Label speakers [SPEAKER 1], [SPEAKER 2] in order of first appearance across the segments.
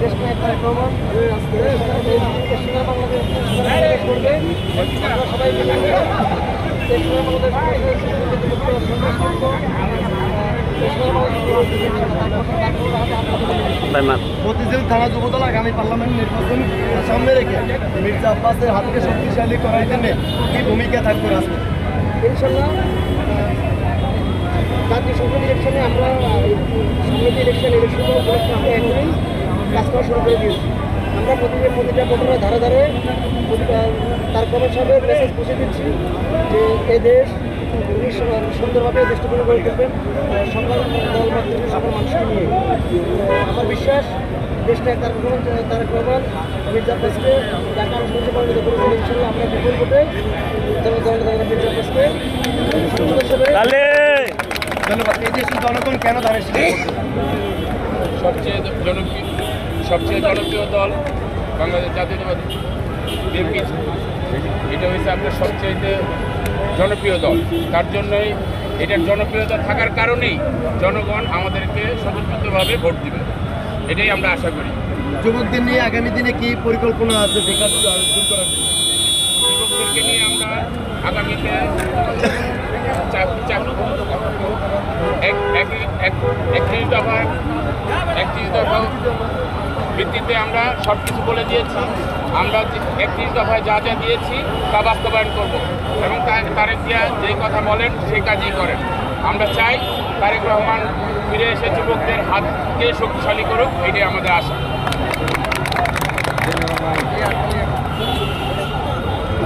[SPEAKER 1] দেশ নায়ক তারেক রহমান বাংলাদেশ করবে। আমরা সবাই মিলে
[SPEAKER 2] মতিঝিল থানা যুবদল আগামী পার্লামেন্ট নির্বাচন সামনে রেখে মির্জা আব্বাসের হাতকে শক্তিশালী করার জন্য কি ভূমিকা থাকবে রাষ্ট্রের?
[SPEAKER 1] ইনশাল্লাহ জাতীয় সংসদ ইলেকশনে আমরা সামনে ইলেকশন আমরা এখনই কাজ করা শুরু করে দিয়েছি। আমরা প্রতিটা ঘটনার ধারে ধারে তার কমের সাহেবের মেসেজ পৌঁছে দিচ্ছি যে এই দেশ উনি সুন্দরভাবে দেশটা গড়ে তুলবেন সকল দল মত সকল মানুষকে নিয়ে। আমার বিশ্বাস দেশটা তারেক রহমান মির্জা আব্বাসকে ঢাকা সংসদে পরিণত করেছেন। ইনশাল্লাহ আমরা বিপুল ভোটে মির্জা আব্বাসকে
[SPEAKER 2] ধন্যবাদ। এই দেশের জনগণ কেন দাঁড়িয়েছে?
[SPEAKER 3] সবচেয়ে জনপ্রিয় দল বাংলাদেশ জাতীয়তাবাদী বিএনপি। এটা হয়েছে আপনার সবচেয়ে জনপ্রিয় দল। তার জন্যই এটার জনপ্রিয়তা থাকার কারণেই জনগণ আমাদেরকে স্বতঃস্ফূর্তভাবে ভোট দিবে, এটাই আমরা আশা করি।
[SPEAKER 2] যুবকদের নিয়ে আগামী দিনে কি পরিকল্পনা আছে বিকাশ দূর করার জন্য?
[SPEAKER 3] যুবকদেরকে নিয়ে আমরা আগামীতে একত্রিশ দফা ভিত্তিতে আমরা সব কিছু বলে দিয়েছি। আমরা 31 দফায় যা যা দিয়েছি তা বাস্তবায়ন করব এবং তারেক জিয়া যেই কথা বলেন সেই কাজই করেন। আমরা চাই তারেক রহমান ফিরে এসে যুবকদের হাতকে শক্তিশালী করুক, এটাই আমাদের আশা।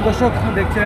[SPEAKER 2] দর্শক দেখছেন